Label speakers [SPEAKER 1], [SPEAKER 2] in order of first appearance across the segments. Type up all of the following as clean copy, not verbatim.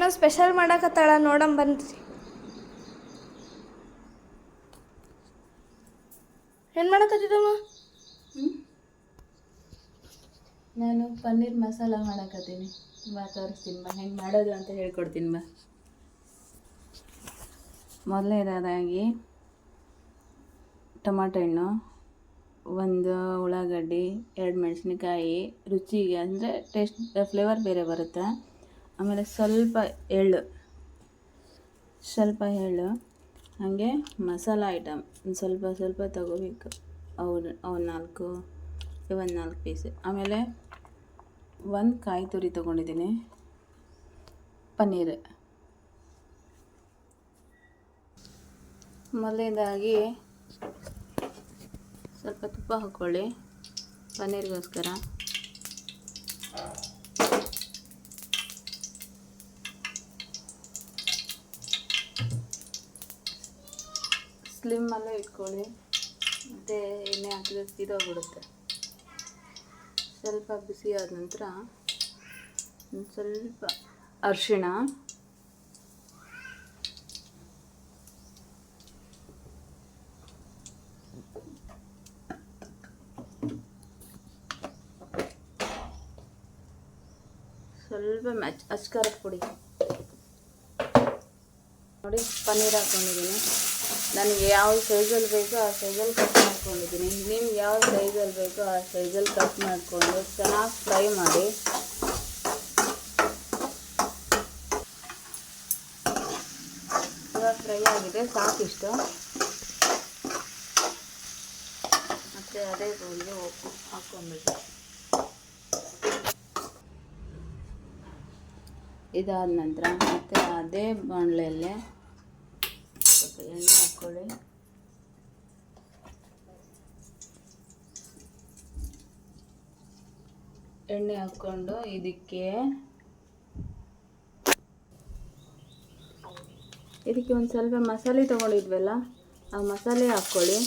[SPEAKER 1] ಏನೋ ಸ್ಪೆಷಲ್ ಮಾಡಕತ್ತಾಳ, ನೋಡಮ್ ಬನ್ರಿ. ಏನು ಮಾಡಕತ್ತಿದ್ದಮ್ಮ?
[SPEAKER 2] ನಾನು ಪನ್ನೀರ್ ಮಸಾಲ ಮಾಡಕತ್ತೀನಿ. ಬಾ ತೋರಿಸ್ತೀನಿ, ಬಾ ಹೆಂಗೆ ಮಾಡೋದು ಅಂತ ಹೇಳ್ಕೊಡ್ತೀನಿ. ಬಾ, ಮೊದಲನೇದಾಗಿ ಟೊಮಾಟೊ ಹಣ್ಣು, ಒಂದು ಉಳ್ಳಾಗಡ್ಡಿ, 2 ಮೆಣಸಿನ್ಕಾಯಿ, ರುಚಿಗೆ ಅಂದರೆ ಟೇಸ್ಟ್ ಫ್ಲೇವರ್ ಬೇರೆ ಬರುತ್ತೆ. ಆಮೇಲೆ ಸ್ವಲ್ಪ ಎಳ್ಳು, ಹಾಗೆ ಮಸಾಲ ಐಟಮ್ ಒಂದು ಸ್ವಲ್ಪ ತಗೋಬೇಕು. ಅವು 4 ಪೀಸ್. ಆಮೇಲೆ 1 ಕಾಯಿ ತುರಿ ತೊಗೊಂಡಿದ್ದೀನಿ. ಪನ್ನೀರ್ ಮೊದಲನೇದಾಗಿ ಸ್ವಲ್ಪ ತುಪ್ಪ ಹಾಕ್ಕೊಳ್ಳಿ ಪನ್ನೀರ್ಗೋಸ್ಕರ. ಸ್ಲಿಮ್ಮಲ್ಲೇ ಇಟ್ಕೊಳ್ಳಿ, ಮತ್ತು ಎಣ್ಣೆ ಹಾಕಿದ್ರೆ ಸೀದೋಗ್ಬಿಡುತ್ತೆ. ಸ್ವಲ್ಪ ಬಿಸಿ ಆದ ನಂತರ ಒಂದು ಸ್ವಲ್ಪ ಅರಿಶಿಣ, ಸ್ವಲ್ಪ ಅಚ್ಕಾರದ ಪುಡಿ ನೋಡಿ. ಪನ್ನೀರ್ ಹಾಕ್ಕೊಂಡಿದ್ದೀನಿ. ನನಗೆ ಯಾವ ಸೈಜಲ್ಲಿ ಬೇಕೋ ಆ ಸೈಜಲ್ಲಿ ಕಟ್ ಮಾಡ್ಕೊಂಡಿದ್ದೀನಿ. ನಿಮ್ಗೆ ಯಾವ ಸೈಜಲ್ಲಿ ಬೇಕೋ ಆ ಸೈಜಲ್ಲಿ ಕಟ್ ಮಾಡಿಕೊಂಡು ಚೆನ್ನಾಗಿ ಫ್ರೈ ಮಾಡಿ. ಇವಾಗ ಫ್ರೈ ಆಗಿದೆ, ಸಾಕಿಷ್ಟು. ಮತ್ತು ಅದೇ ಬೌಲ್ಗೆ ಹಾಕ್ಕೊಂಡ್ಬಿಟ್ಟು ಇದಾದ ನಂತರ ಮತ್ತು ಅದೇ ಬಾಣಲೆಯಲ್ಲೇ ಸ್ವಲ್ಪ ಎಣ್ಣೆ ಹಾಕ್ಕೊಳ್ಳಿ. ಎಣ್ಣೆ ಹಾಕ್ಕೊಂಡು ಇದಕ್ಕೆ ಒಂದು ಸ್ವಲ್ಪ ಮಸಾಲೆ ತೊಗೊಂಡಿದ್ವಲ್ಲ, ಆ ಮಸಾಲೆ ಹಾಕ್ಕೊಳ್ಳಿ.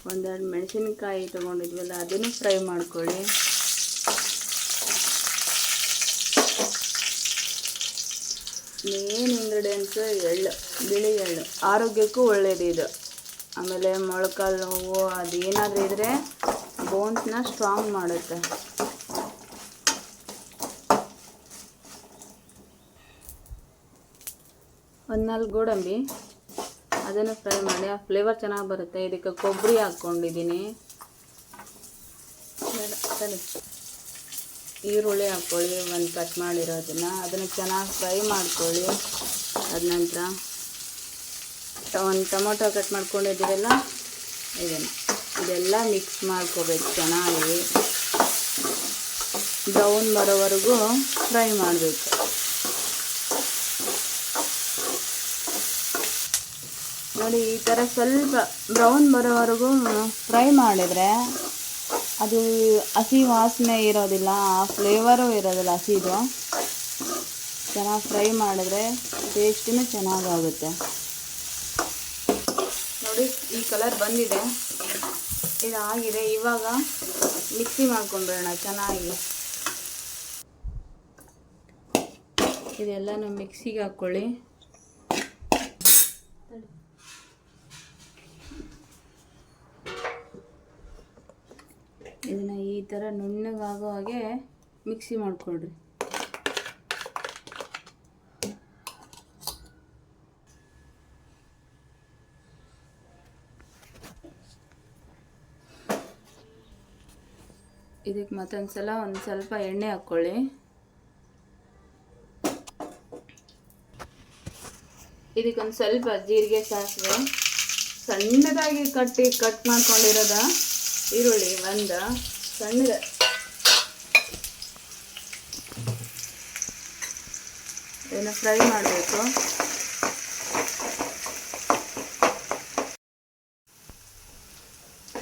[SPEAKER 2] ಒಂದೆರಡು ಮೆಣಸಿನಕಾಯಿ ತೊಗೊಂಡಿದ್ವಲ್ಲ, ಅದನ್ನು ಫ್ರೈ ಮಾಡ್ಕೊಳ್ಳಿ. ಮೇನ್ ಇಂಗ್ರೀಡಿಯೆಂಟ್ಸು ಎಳ್ಳು, ಬಿಳಿ ಎಳ್ಳು, ಆರೋಗ್ಯಕ್ಕೂ ಒಳ್ಳೆಯದು ಇದು. ಆಮೇಲೆ ಮೊಳಕಾಲು ನೋವು ಅದೇನಾದರೂ ಇದ್ದರೆ ಬೋನ್ಸ್ನ ಸ್ಟ್ರಾಂಗ್ ಮಾಡುತ್ತೆ. ಒಂದು 4 ಗೋಡಂಬಿ, ಅದನ್ನು ಫ್ರೈ ಮಾಡಿ. ಆ ಫ್ಲೇವರ್ ಚೆನ್ನಾಗಿ ಬರುತ್ತೆ. ಇದಕ್ಕೆ ಕೊಬ್ಬರಿ ಹಾಕ್ಕೊಂಡಿದ್ದೀನಿ. ಈರುಳ್ಳಿ ಹಾಕ್ಕೊಳ್ಳಿ, ಒಂದು ಕಟ್ ಮಾಡಿರೋದನ್ನು. ಅದನ್ನು ಚೆನ್ನಾಗಿ ಫ್ರೈ ಮಾಡ್ಕೊಳ್ಳಿ. ಅದ ನಂತರ ಒಂದು ಟೊಮೊಟೊ ಕಟ್ ಮಾಡ್ಕೊಂಡಿದ್ದೀವಲ್ಲ, ಇದೆಲ್ಲ ಮಿಕ್ಸ್ ಮಾಡ್ಕೋಬೇಕು. ಚೆನ್ನಾಗಿ ಬ್ರೌನ್ ಬರೋವರೆಗೂ ಫ್ರೈ ಮಾಡಬೇಕು. ನೋಡಿ, ಈ ಥರ ಸ್ವಲ್ಪ ಬ್ರೌನ್ ಬರೋವರೆಗೂ ಫ್ರೈ ಮಾಡಿದರೆ ಅದು ಹಸಿ ವಾಸನೆ ಇರೋದಿಲ್ಲ, ಆ ಫ್ಲೇವರು ಇರೋದಿಲ್ಲ ಹಸಿದು. ಚೆನ್ನಾಗಿ ಫ್ರೈ ಮಾಡಿದ್ರೆ ಟೇಸ್ಟೂ ಚೆನ್ನಾಗಾಗುತ್ತೆ. ನೋಡಿ, ಈ ಕಲರ್ ಬಂದಿದೆ, ಇದಾಗಿದೆ. ಇವಾಗ ಮಿಕ್ಸಿ ಮಾಡ್ಕೊಂಡ್ಬಿಡೋಣ ಚೆನ್ನಾಗಿ. ಇದೆಲ್ಲನೂ ಮಿಕ್ಸಿಗೆ ಹಾಕ್ಕೊಳ್ಳಿ. ಇದನ್ನು ಈ ಥರ ನುಣ್ಣಗಾಗೋ ಹಾಗೆ ಮಿಕ್ಸಿ ಮಾಡಿಕೊಡ್ರಿ. ಇದಕ್ಕೆ ಮತ್ತೊಂದು ಸಲ ಒಂದು ಸ್ವಲ್ಪ ಎಣ್ಣೆ ಹಾಕ್ಕೊಳ್ಳಿ. ಇದಕ್ಕೊಂದು ಸ್ವಲ್ಪ ಜೀರಿಗೆ, ಸಾಸಿವೆ, ಸಣ್ಣದಾಗಿ ಕಟ್ ಮಾಡ್ಕೊಂಡಿರೋದ ಈರುಳ್ಳಿ ಒಂದು ಸಣ್ಣದ, ಇದನ್ನು ಫ್ರೈ ಮಾಡಬೇಕು.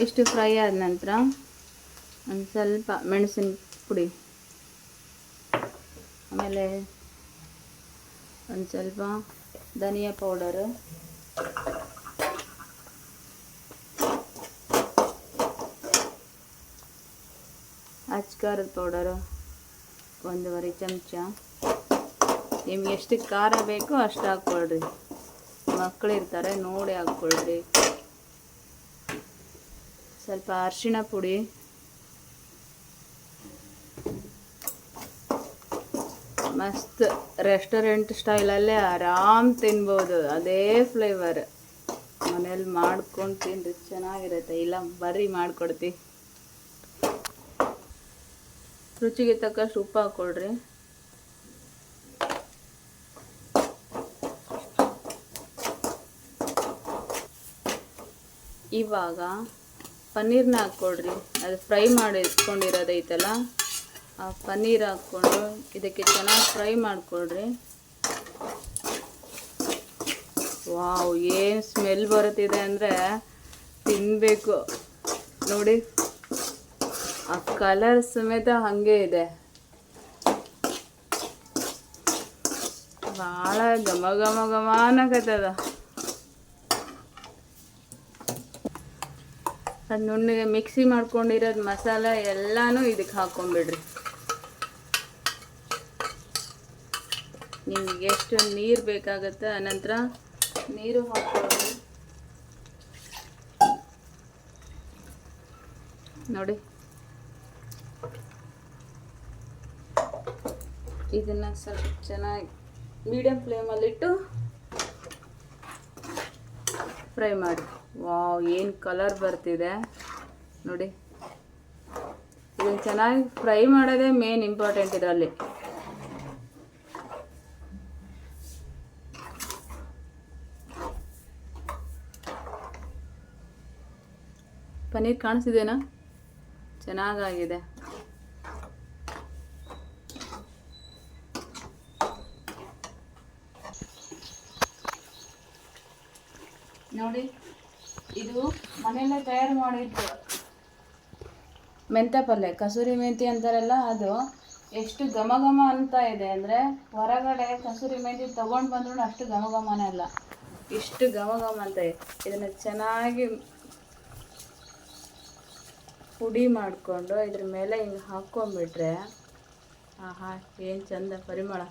[SPEAKER 2] ಇಷ್ಟು ಫ್ರೈ ಆದ ನಂತರ ಒಂದು ಸ್ವಲ್ಪ ಮೆಣಸಿನ ಪುಡಿ, ಆಮೇಲೆ ಒಂದು ಸ್ವಲ್ಪ ಧನಿಯಾ ಪೌಡರು, ಅಚ್ಕಾರದ ಪೌಡರು 1.5 ಚಮಚ. ನಿಮ್ಗೆ ಎಷ್ಟು ಖಾರ ಬೇಕೋ ಅಷ್ಟು ಹಾಕ್ಕೊಳ್ರಿ. ಮಕ್ಕಳಿರ್ತಾರೆ ನೋಡಿ ಹಾಕ್ಕೊಳ್ರಿ. ಸ್ವಲ್ಪ ಅರಿಶಿಣ ಪುಡಿ, ಮಸ್ತ್ ರೆಸ್ಟೋರೆಂಟ್ ಸ್ಟೈಲಲ್ಲೇ ಆರಾಮ್ ತಿನ್ಬೋದು. ಅದೇ ಫ್ಲೇವರ್. ಮನೇಲಿ ಮಾಡ್ಕೊಂಡು ತಿನ್ರಿ, ಚೆನ್ನಾಗಿರುತ್ತೆ. ಇಲ್ಲ ಬರ್ರಿ ಮಾಡಿಕೊಡ್ತಿ. ರುಚಿಗೆ ತಕ್ಕಷ್ಟು ಉಪ್ಪು ಹಾಕ್ಕೊಳ್ರಿ. ಇವಾಗ ಪನ್ನೀರ್ನ ಹಾಕ್ಕೊಳ್ರಿ. ಅದು ಫ್ರೈ ಮಾಡಿ ಇಟ್ಕೊಂಡಿರೋದೈತಲ್ಲ, ಆ ಪನ್ನೀರ್ ಹಾಕ್ಕೊಂಡು ಇದಕ್ಕೆ ಚೆನ್ನಾಗಿ ಫ್ರೈ ಮಾಡಿಕೊಳ್ರಿ. ವಾವ್, ಏನು ಸ್ಮೆಲ್ ಬರುತ್ತಿದೆ ಅಂದರೆ ತಿನ್ನಬೇಕು. ನೋಡಿ, ಆ ಕಲರ್ ಸಮೇತ ಹಾಗೆ ಇದೆ. ಭಾಳ ಘಮ ಘಮ ಘಮ ಅನ್ನಕತ್ತದ. ಅದು ನುಣ್ಣಗೆ ಮಿಕ್ಸಿ ಮಾಡ್ಕೊಂಡಿರೋದು ಮಸಾಲೆ ಎಲ್ಲನೂ ಇದಕ್ಕೆ ಹಾಕ್ಕೊಂಬಿಡ್ರಿ. ನಿಮ್ಗೆ ಎಷ್ಟು ನೀರು ಬೇಕಾಗುತ್ತೆ ಅನಂತರ ನೀರು ಹಾಕ್ಕೊಳ್ಳಿ. ನೋಡಿ, ಇದನ್ನು ಸ್ವಲ್ಪ ಚೆನ್ನಾಗಿ ಮೀಡಿಯಮ್ ಫ್ಲೇಮಲ್ಲಿಟ್ಟು ಫ್ರೈ ಮಾಡಿ. ವಾವ್, ಏನು ಕಲರ್ ಬರ್ತಿದೆ ನೋಡಿ. ಇದನ್ನು ಚೆನ್ನಾಗಿ ಫ್ರೈ ಮಾಡೋದೇ ಮೇನ್ ಇಂಪಾರ್ಟೆಂಟ್ ಇದರಲ್ಲಿ. ಪನ್ನೀರ್ ಕಾಣಿಸ್ತಿದೆನಾ? ಚೆನ್ನಾಗಾಗಿದೆ. ನೋಡಿ, ಇದು ಮನೆಯಲ್ಲೇ ತಯಾರು ಮಾಡಿದ್ದು ಮೆಂತ್ಯ ಪಲ್ಯ, ಕಸೂರಿ ಮೆಂತಿ ಅಂತಾರಲ್ಲ, ಅದು ಎಷ್ಟು ಘಮ ಘಮ ಅಂತ ಇದೆ ಅಂದರೆ ಹೊರಗಡೆ ಕಸೂರಿ ಮೆಂತಿ ತೊಗೊಂಡು ಬಂದ್ರೂ ಅಷ್ಟು ಘಮ ಘಮನೇ ಅಲ್ಲ, ಇಷ್ಟು ಘಮ ಘಮ ಅಂತ ಇದೆ. ಇದನ್ನು ಚೆನ್ನಾಗಿ ಪುಡಿ ಮಾಡಿಕೊಂಡು ಇದ್ರ ಮೇಲೆ ಹಿಂಗೆ ಹಾಕ್ಕೊಂಬಿಟ್ರೆ ಆಹಾ, ಏನು ಚಂದ ಪರಿಮಳ.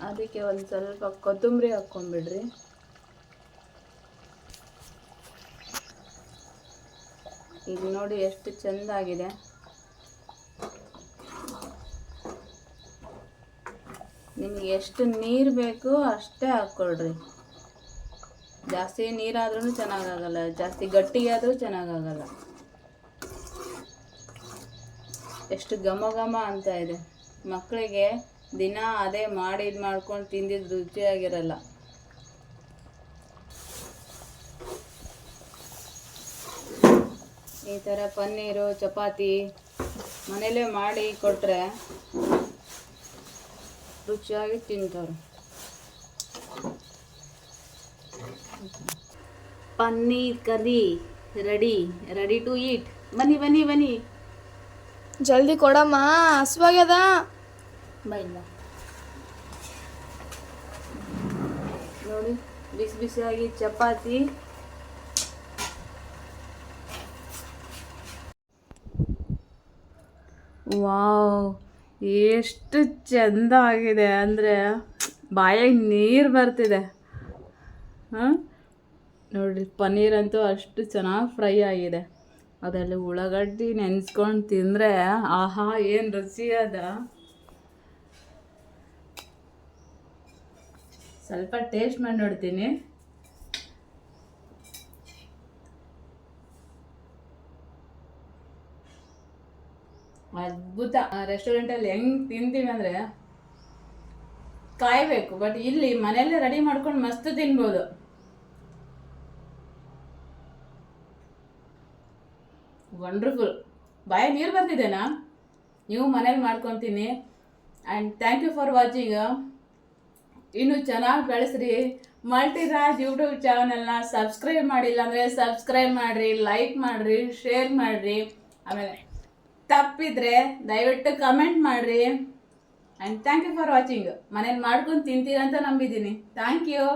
[SPEAKER 2] ಅದಕ್ಕೆ ಒಂದು ಸ್ವಲ್ಪ ಕೊತ್ತಂಬರಿ ಹಾಕ್ಕೊಂಬಿಡ್ರಿ. ಇದು ನೋಡಿ ಎಷ್ಟು ಚೆಂದಾಗಿದೆ. ನಿಮಗೆ ಎಷ್ಟು ನೀರು ಬೇಕು ಅಷ್ಟೇ ಹಾಕ್ಕೊಳ್ರಿ. ಜಾಸ್ತಿ ನೀರಾದ್ರೂ ಚೆನ್ನಾಗಾಗಲ್ಲ, ಜಾಸ್ತಿ ಗಟ್ಟಿಯಾದರೂ ಚೆನ್ನಾಗಾಗಲ್ಲ. ಎಷ್ಟು ಘಮ ಘಮ ಅಂತ ಇದೆ. ಮಕ್ಕಳಿಗೆ ದಿನ ಅದೇ ಮಾಡಿ ಇದು ಮಾಡ್ಕೊಂಡು ತಿಂದಿದ್ದು ರುಚಿಯಾಗಿರಲ್ಲ. ಈ ಥರ ಪನ್ನೀರು ಚಪಾತಿ ಮನೇಲೇ ಮಾಡಿ ಕೊಟ್ಟರೆ ರುಚಿಯಾಗಿ ತಿಂತಾರೆ. Paneer curry ready to eat. ಬನ್ನಿ ಬನ್ನಿ ಬನ್ನಿ,
[SPEAKER 1] ಜಲ್ದಿ ಕೊಡಮ್ಮ, ಹಸ್ವಾಗ್ಯದ.
[SPEAKER 2] ಬೈಲ್ಲ ನೋಡಿ, ಬಿಸಿ ಬಿಸಿಯಾಗಿ ಚಪಾತಿ. ವಾವ್, ಎಷ್ಟು ಚೆಂದ ಆಗಿದೆ ಅಂದರೆ ಬಾಯಾಗಿ ನೀರು ಬರ್ತಿದೆ. ಹಾಂ ನೋಡಿರಿ, ಪನ್ನೀರಂತೂ ಅಷ್ಟು ಚೆನ್ನಾಗಿ ಫ್ರೈ ಆಗಿದೆ. ಅದರಲ್ಲಿ ಉಳ್ಳಾಗಡ್ಡಿ ನೆನೆಸ್ಕೊಂಡು ತಿಂದರೆ ಆಹಾ, ಏನು ರುಚಿ ಅದ. ಸ್ವಲ್ಪ ಟೇಸ್ಟ್ ಮಾಡಿ ನೋಡ್ತೀನಿ. ಅದ್ಭುತ. ರೆಸ್ಟೋರೆಂಟಲ್ಲಿ ಹೆಂಗೆ ತಿಂತೀವಿ ಅಂದರೆ ಕಾಯಬೇಕು, ಬಟ್ ಇಲ್ಲಿ ಮನೆಯಲ್ಲೇ ರೆಡಿ ಮಾಡ್ಕೊಂಡು ಮಸ್ತ್ ತಿನ್ಬೋದು. ವಂಡರ್ಫುಲ್. ಬಾಯ ನೀರು ಬರ್ತಿದೆನಾ? ನೀವು ಮನೇಲಿ ಮಾಡ್ಕೊತೀನಿ. And thank you for watching. ಇನ್ನು ಚೆನ್ನಾಗಿ ಬೆಳೆಸ್ರಿ. ಮಲ್ಟಿರಾಜ್ ಯೂಟ್ಯೂಬ್ ಚಾನಲ್ನ ಸಬ್ಸ್ಕ್ರೈಬ್ ಮಾಡಿಲ್ಲ ಅಂದರೆ ಸಬ್ಸ್ಕ್ರೈಬ್ ಮಾಡಿರಿ, ಲೈಕ್ ಮಾಡಿರಿ, ಶೇರ್ ಮಾಡಿರಿ. ಆಮೇಲೆ ತಪ್ಪಿದ್ರೆ ದಯವಿಟ್ಟು ಕಮೆಂಟ್ ಮಾಡಿರಿ. And thank you for watching. ಮನೇಲಿ ಮಾಡ್ಕೊಂಡು ತಿಂತೀರಂತ ನಂಬಿದ್ದೀನಿ. Thank you.